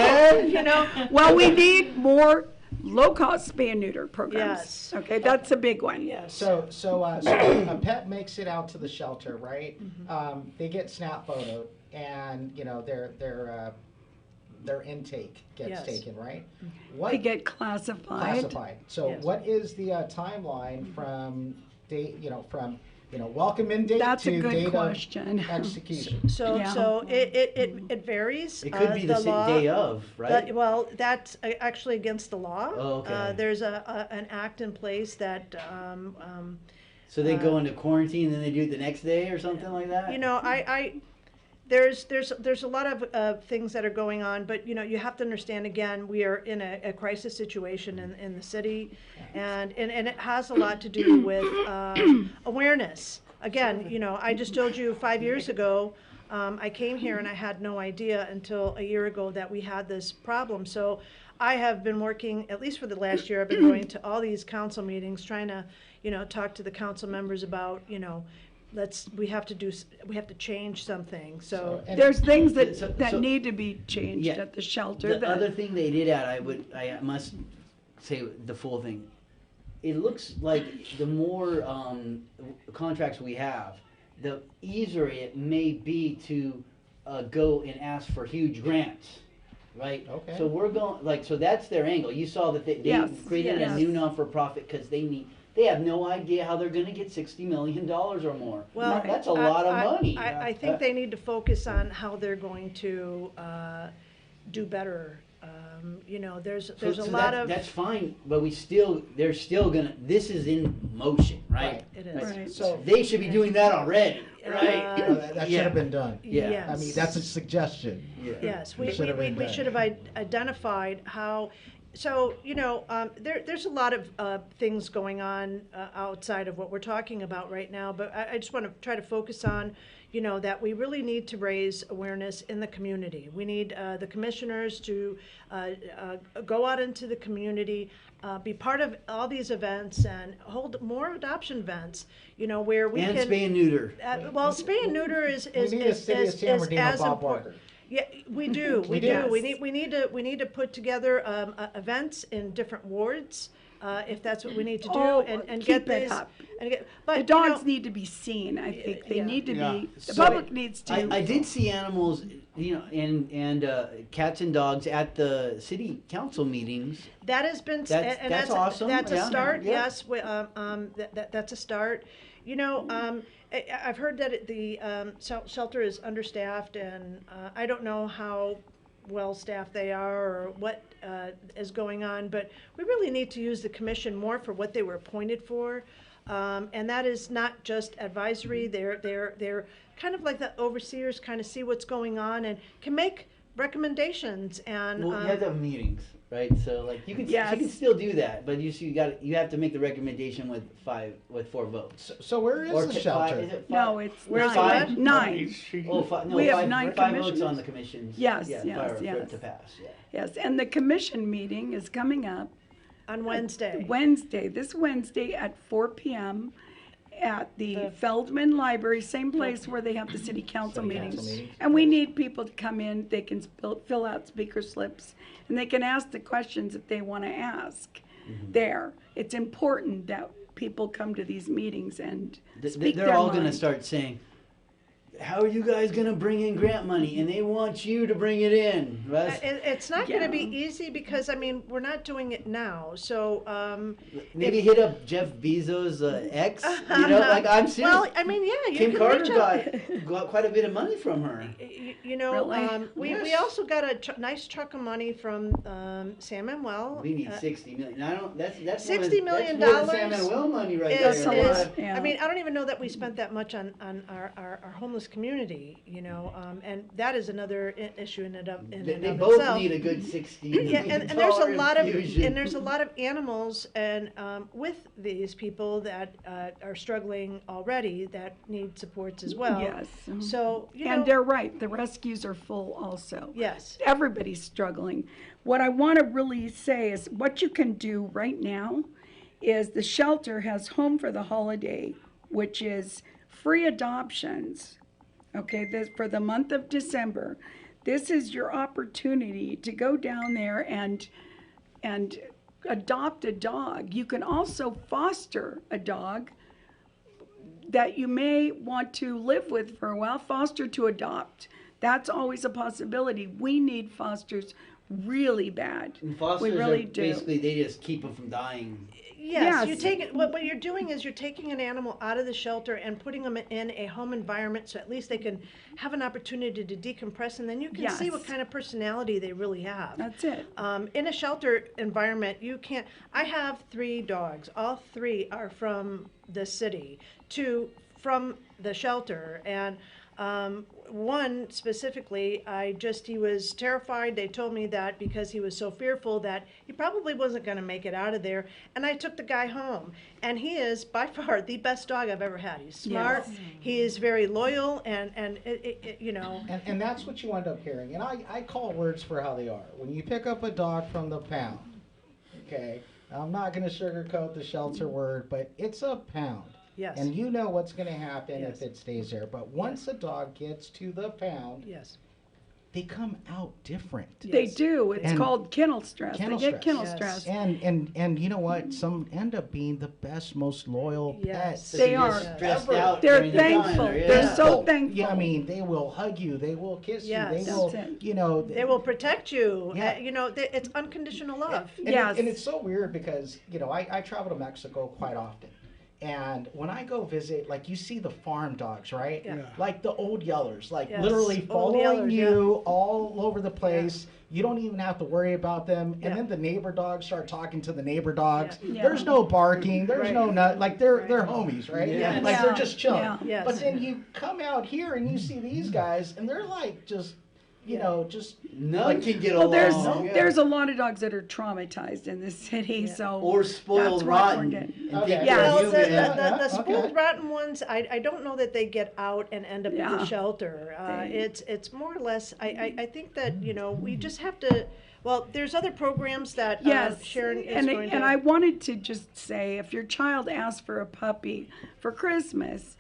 Man. Well, we need more low-cost spay and neuter programs. Yes. Okay, that's a big one. Yes. So a pet makes it out to the shelter, right? Mm-hmm. They get snap photoed, and their intake gets taken, right? They get classified. So Yes. what is the timeline from date? Welcome in date That's to a good date question. of execution. So Yeah. it varies. It could be the law, day of, right? Well, that's actually against the law. Oh, okay. There's an act in place that So they go into quarantine and then they do it the next day or something like that? there's a lot of things that are going on, but you have to understand, again, we are in a crisis situation in the city, and it has a lot to do with awareness. Again, I just told you 5 years ago, I came here and I had no idea until a year ago that we had this problem. So I have been working, at least for the last year, I've been going to all these council meetings, trying to talk to the council members about we have to change something. So There's things that So- need to be changed Yeah. at the shelter. The other thing they did add, I must say the full thing. It looks like the more contracts we have, the easier it may be to go and ask for huge grants, right? Okay. So we're going so that's their angle. You saw that they Yes, created yes. a new non-for-profit because they have no idea how they're going to get $60 million or more. Well, that's a lot of money. I think they need to focus on how they're going to do better. There's a lot of. That's fine, but they're still gonna. This is in motion, right? It is. Right. So They should be doing that already, right? that should Yeah. have been done. Yeah. Yes. I mean, that's a suggestion. Yeah. Yes, It should have been we done. should have identified how. So there's a lot of things going on outside of what we're talking about right now, but I just want to try to focus on that we really need to raise awareness in the community. We need the commissioners to go out into the community, be part of all these events, and hold more adoption events. Where we And can spay and neuter. well, spay and neuter is We need a city of San Bernardino as Bob important. Barker. Yeah, we do. We We do. do. We need to put together events in different wards. if that's what we need to do, Oh, and keep get it these. up. And get, but The dogs you know, need to be seen. I think they yeah. need to Yeah. be. The So- public needs to. I did see animals, and cats and dogs at the city council meetings. that has been, That's awesome, That's a yeah, start. yeah. Yes, that's a start. You know, I've heard that the shelter is understaffed, and I don't know how well staffed they are or what is going on, but we really need to use the commission more for what they were appointed for. And that is not just advisory. They're kind of like the overseers, kind of see what's going on and can make recommendations. And Well, you have to have meetings, right? So like you can Yes. still do that, but you have to make the recommendation with 4 votes. So where is Or the t- shelter? Is it No, it's Where's nine. what? Nine. Oh, five, no, We have five, 9 five votes commissioners. on the commissions. Yes, yeah, yes, for yes. it to pass. Yeah. Yes, and the commission meeting is coming up on Wednesday. this Wednesday at 4 p.m. at the Feldman Library, same place where they have the city council City council meetings. meetings. And we need people to come in. They can fill out speaker slips, and they can ask the questions that they want to ask there. It's important that people come to these meetings and speak They're their all going to mind. start saying, "How are you guys going to bring in grant money?" And they want you to bring it in. Right? It's not going Yeah. to be easy because we're not doing it now. So Maybe hit up Jeff Bezos' ex. You know, like I'm serious. well, yeah, you Kim can Carter reach out. got quite a bit of money from her. You know, Really? we Yes. also got a nice chunk of money from Sam Manuel. We need 60 million. I don't. That's $60 million That's more than Sam and Will money right Is, there. That's a is, lot, yeah. I don't even know that we spent that much on our homeless community. You know, and that is another issue in and of They of both itself. need a good 60 Yeah, million and there's a dollar lot of infusion. animals and with these people that are struggling already that need supports as well. Yes. So And they're right. The rescues are full also. yes. Everybody's struggling. What I want to really say is what you can do right now is the shelter has Home for the Holiday, which is free adoptions. Okay, this for the month of December. This is your opportunity to go down there and adopt a dog. You can also foster a dog that you may want to live with for a while, foster to adopt. That's always a possibility. We need fosters really bad. And fosters we really are do. basically they just keep them from dying. Yes, you Yes. take it. What you're doing is you're taking an animal out of the shelter and putting them in a home environment, so at least they can have an opportunity to decompress, and then you can see what Yes. kind of personality they really have. That's it. In a shelter environment, you can't. I have 3 dogs. All 3 are from the city, 2 from the shelter, and one specifically, he was terrified. They told me that because he was so fearful that he probably wasn't going to make it out of there. And I took the guy home. And he is by far the best dog I've ever had. He's smart. Yes. He is very loyal. And you know. And that's what you end up hearing. And I call words for how they are. When you pick up a dog from the pound, okay, I'm not going to sugarcoat the shelter word, but it's a pound. Yes. And you know what's going to happen Yes. if it stays there. But once a dog gets to the pound, Yes. they come out different. They Yes. do. It's And called kennel stress. kennel They get stress. kennel Yes. stress. And you know what? Some end up being the best, most loyal Yes. pets. They You're are. just stressed Ever. out They're during the time thankful. there, yeah. They're so thankful. Yeah, I mean, they will hug you. They will kiss Yes. you. They will, That's it. you know. They will protect you. Yeah. You know, it's unconditional love. Yes. And it's so weird because, you know, I travel to Mexico quite often. And when I go visit, like you see the farm dogs, right? Yeah. Like the old yellers, like Yes. literally Old following yellers, you all over the place. You don't even have to worry about them. Yeah. And then the neighbor dogs start talking to the neighbor dogs. Yeah. There's no barking. There's Right. no nut. Like they're homies, right? Yeah. Like Yeah. they're just chilling. Yeah. Yes. But then you come out here and you see these guys, and they're like just, you know, just None can get Well, along. there's a lot of dogs that are traumatized in this city, so Or spoiled that's why we're rotten. getting- and Okay. think Yeah. they're Well, human. the Okay. spoiled rotten ones, I don't know that they get out and end up in Yeah. the shelter. They- It's more or less. I think that we just have to. Well, there's other programs that Yes, Sharon is and going to. I wanted to just say, if your child asks for a puppy for Christmas,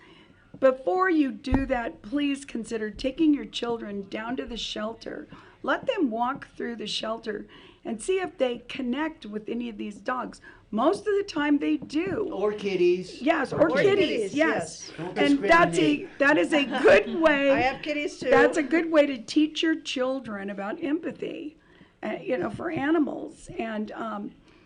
before you do that, please consider taking your children down to the shelter. Let them walk through the shelter and see if they connect with any of these dogs. Most of the time they do. Or kitties. Yes, or kitties, yes. Don't And that is a good way. I have kitties too. That's a good way to teach your children about empathy, for animals.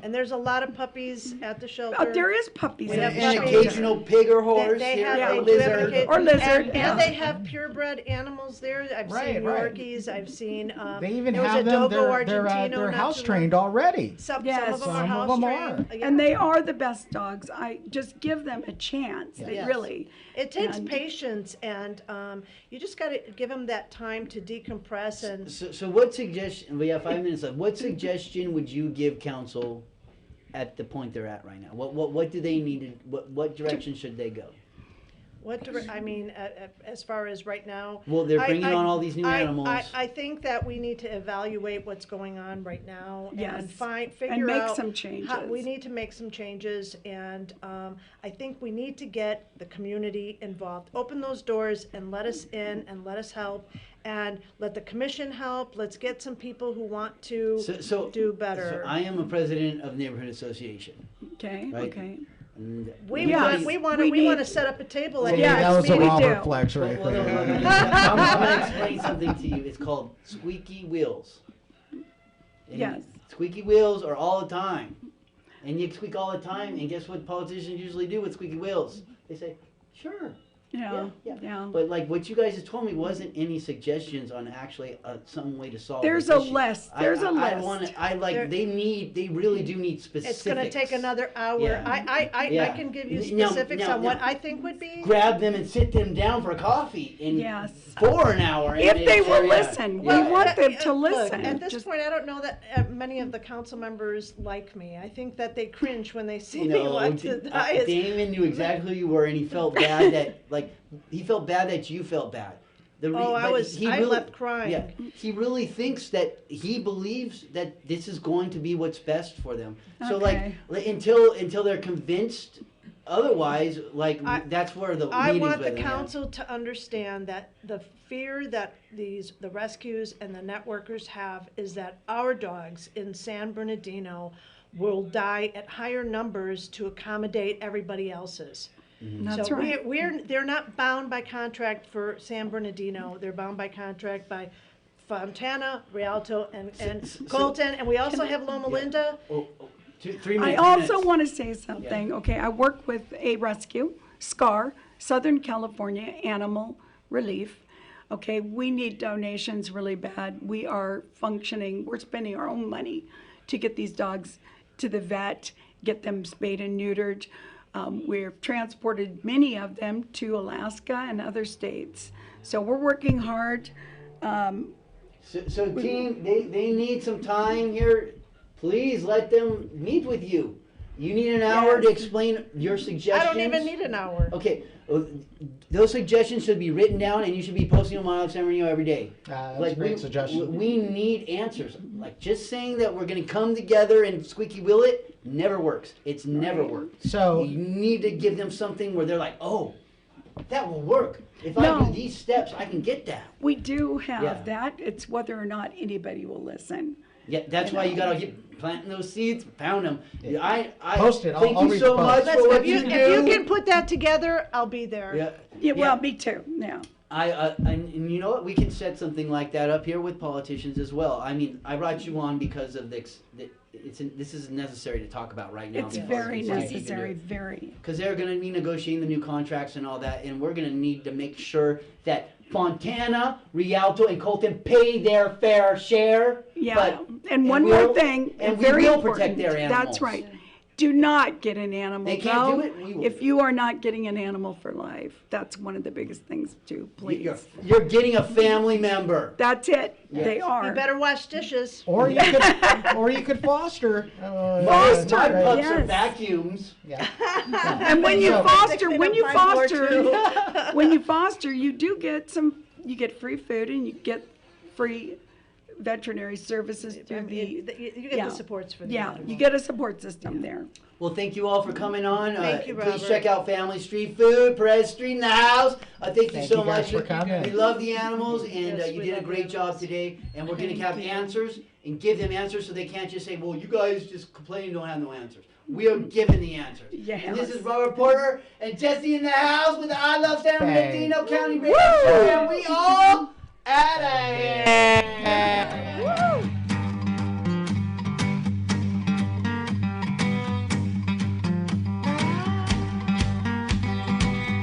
And there's a lot of puppies at the shelter. There is puppies. We at have the And shelter. occasional pig or horse. They here, have or they do have lizard. a kid- Or lizard, and yeah. they have purebred animals there. I've Right, seen right. Yorkies. I've seen. They even there was have a them. Dogo They're Argentino. house trained already. Some Yes. of them are Some of house them trained. are. Yeah. And they are the best dogs. I just give them a chance. They Yes. really. It takes and- patience, and you just got to give them that time to decompress. And So what suggestion, we have 5 minutes left, what suggestion would you give council at the point they're at right now? What do they need to, what direction should they go? as far as right now. Well, they're I- bringing I- on all these new animals. I think that we need to evaluate what's going on right now and Yes. figure make out some changes. we need to make some changes, and I think we need to get the community involved. Open those doors and let us in and let us help, and let the commission help. Let's get some people who want to do better. So I am a president of neighborhood association. Okay, Right. okay. And We Yes. want We to need- set up a table Well, at yeah, your that was a next meeting. Robert do. flex right Well, no, there. I'm going to explain something to you. It's called squeaky wheels. And Yes. Squeaky wheels are all the time. And you squeak all the time, and guess what politicians usually do with squeaky wheels? They say, sure. Yeah. But like what you guys have told me wasn't any suggestions on actually some way to solve There's this a issue. list. There's a list. They really do need specifics. It's going to take another hour. Yeah. I Yeah. can give you Now- specifics now- on what now- I think would be. Grab them and sit them down for coffee and Yes. for an hour. And If they will yeah. listen, we Yeah. want them to Look, listen. at this Just- point, I don't know that many of the council members like me. I think that they cringe when they see me No, walk to the dais. Damon knew exactly who you were, and he felt bad that you felt bad. But I left crying. Yeah, he really thinks that he believes that this is going to be what's best for them. So Okay. until they're convinced otherwise, that's where the I meetings want with the them, yeah. council to understand that the fear that the rescues and the networkers have is that our dogs in San Bernardino will die at higher numbers to accommodate everybody else's. That's So right. they're not bound by contract for San Bernardino. They're bound by contract by Fontana, Rialto, and Colton, and we also have Loma Linda. 3 I minutes. also want to say something. Okay, I work with a rescue, SCAR, Southern California Animal Relief. Okay, we need donations really bad. We are functioning, we're spending our own money to get these dogs to the vet, get them spayed and neutered. We've transported many of them to Alaska and other states. So we're working hard. So team, they need some time here. Please let them meet with you. You need an hour to Yes. explain your suggestions. I don't even need an hour. Okay, those suggestions should be written down, and you should be posting them on San Bernardino every day. That's a great suggestion. We need answers. Like just saying that we're going to come together and squeaky wheel it never works. It's never worked. So You need to give them something where they're like, oh, that will work. If I No. do these steps, I can get that. We do have Yeah. that. It's whether or not anybody will listen. Yeah, that's why you gotta keep planting those seeds, pound them. I Post it. Thank I'll you read so the much post. for Listen, what if you you do. can put that together, I'll be there. Yeah, Yeah, well, me too. Yeah. And you know what? We can set something like that up here with politicians as well. I mean, I brought you on because of this. This is necessary to talk about right now. It's before very we can do necessary, it. very. Because they're going to be negotiating the new contracts and all that, and we're going to need to make sure that Fontana, Rialto, and Colton pay their fair share. Yeah, but- and one more we'll- thing, and we very will important. protect their animals. That's right. Do not get an animal. They can't though, do it, we will. If you are not getting an animal for life, that's one of the biggest things too, please. You're getting a family member. That's it. Yes. They are. You better wash dishes. or you could foster. Foster, My pups are yes. vacuums. Yeah. And when you So- foster, They when you clean up my floor, foster, too. when you foster, you do get you get free food and you get free veterinary services through You get the supports for the Yeah, animals. you get a support system there. Well, thank you all for coming on. Thank you, Please Robert. check out Family Street Food, Perez Street in the house. Thank you Thank so you guys much. for coming. We love the animals, and Yes, you we did a love great the job animals. today. And we're going to Thank have you. answers and give them answers so they can't just say, well, you guys just complain and don't have no answers. We are giving the answers. Yes. And this is Robert Porter and Jesse in the house with the I Love San Thanks. Bernardino County Radio Show, and we all out of here. Woo!